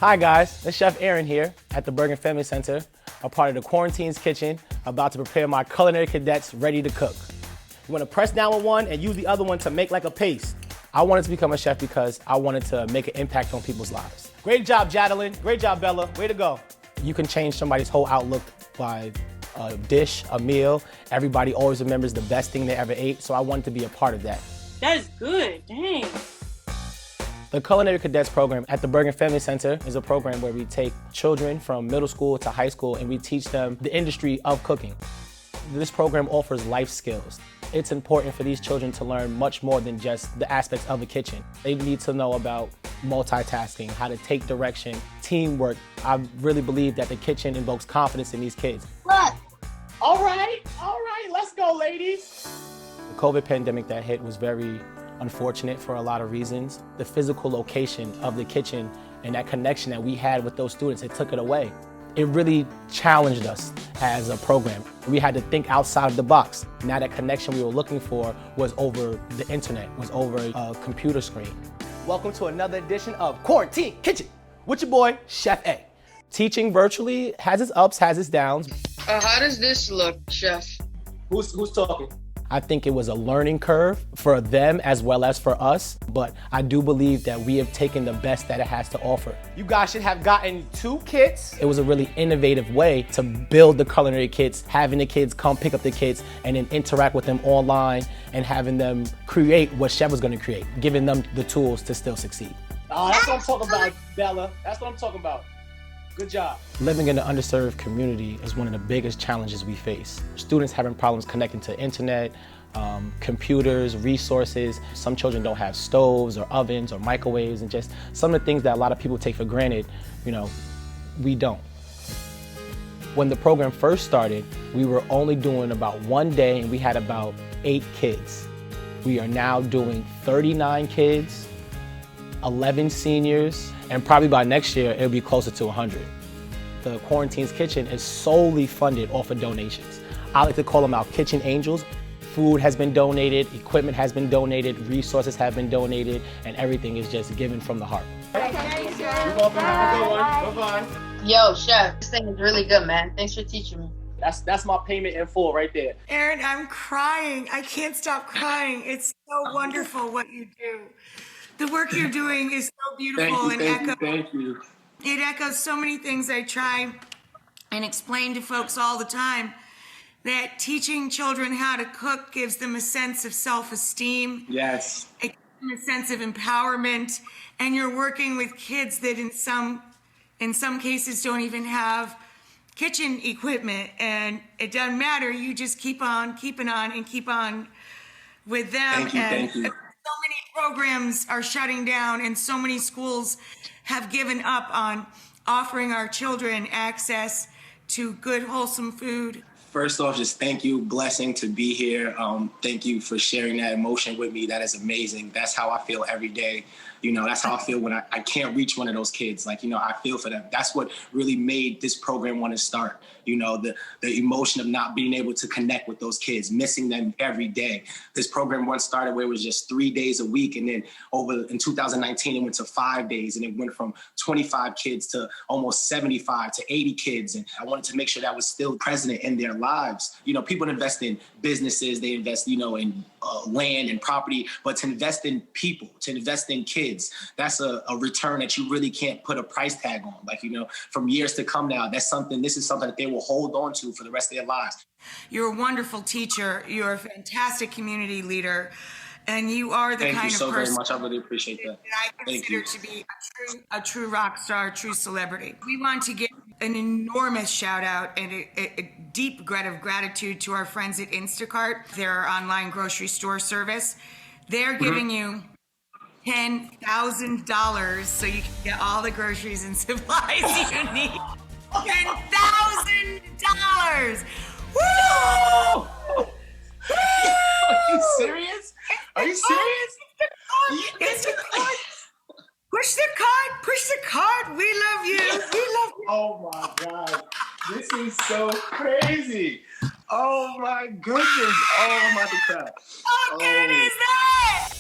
Hi guys, it's Chef Aaron here at the Bergen Family Center, a part of the QuaranTEEN Kitchen, about to prepare my culinary cadets ready to cook. You want to press down with one and use the other one to make like a paste. I wanted to become a chef because I wanted to make an impact on people's lives. Great job, Jadalyn. Great job, Bella. Way to go. You can change somebody's whole outlook by a dish, a meal. Everybody always remembers the best thing they ever ate, so I wanted to be a part of that. That is good, dang. The Culinary Cadets program at the Bergen Family Center is a program where we take children from middle school to high school and we teach them the industry of cooking. This program offers life skills. It's important for these children to learn much more than just the aspects of the kitchen. They need to know about multitasking, how to take direction, teamwork. I really believe that the kitchen invokes confidence in these kids. Look. All right, let's go, ladies. The COVID pandemic that hit was very unfortunate for a lot of reasons. The physical location of the kitchen and that connection that we had with those students, it took it away. It really challenged us as a program. We had to think outside of the box. Now that connection we were looking for was over the internet, was over a computer screen. Welcome to another edition of QuaranTEEN Kitchen with your boy, Chef A. Teaching virtually has its ups, has its downs. How does this look, Chef? Who's talking? I think it was a learning curve for them as well as for us, but I do believe that we have taken the best that it has to offer. You guys should have gotten 2 kits. It was a really innovative way to build the culinary kits, having the kids come pick up the kits and then interact with them online and having them create what Chef was gonna create, giving them the tools to still succeed. Oh, that's what I'm talking about, Bella. That's what I'm talking about. Good job. Living in an underserved community is one of the biggest challenges we face. Students having problems connecting to internet, computers, resources. Some children don't have stoves or ovens or microwaves, and just some of the things that a lot of people take for granted, we don't. When the program first started, we were only doing about 1 day and we had about 8 kids. We are now doing 39 kids, 11 seniors, and probably by next year, it'll be closer to 100. The QuaranTEEN Kitchen is solely funded off of donations. I like to call them our kitchen angels. Food has been donated, equipment has been donated, resources have been donated, and everything is just given from the heart. You're welcome. Have a good one. Bye-bye. Yo, Chef, this thing is really good, man. Thanks for teaching me. That's my payment in full right there. Aaron, I'm crying. I can't stop crying. It's so wonderful what you do. The work you're doing is so beautiful Thank you. It echoes so many things I try and explain to folks all the time, that teaching children how to cook gives them a sense of self-esteem. Yes. It gives them a sense of empowerment, and you're working with kids that in some cases don't even have kitchen equipment, and it doesn't matter. You just keep on keeping on and keep on with them. Thank you. So many programs are shutting down and so many schools have given up on offering our children access to good, wholesome food. First off, just thank you. Blessing to be here. Thank you for sharing that emotion with me. That is amazing. That's how I feel every day. That's how I feel when I can't reach one of those kids. I feel for them. That's what really made this program want to start. The emotion of not being able to connect with those kids, missing them every day. This program once started where it was just 3 days a week. And then in 2019, it went to 5 days. And it went from 25 kids to almost 75 to 80 kids. And I wanted to make sure that was still present in their lives. People invest in businesses, they invest, in land and property, but to invest in people, to invest in kids, that's a return that you really can't put a price tag on. From years to come now, this is something that they will hold on to for the rest of their lives. You're a wonderful teacher. You're a fantastic community leader. And you are the kind of person. Thank you so very much. I really appreciate that. I consider to be a true rock star, a true celebrity. We want to give an enormous shout out and a deep gratitude to our friends at Instacart, their online grocery store service. They're giving you $10,000 so you can get all the groceries and supplies you need. $10,000! Woo! Are you serious? Are you serious? Instacart. Push the cart. We love you. Oh my God. This is so crazy. Oh my goodness. Oh, I'm about to cry. How good is that?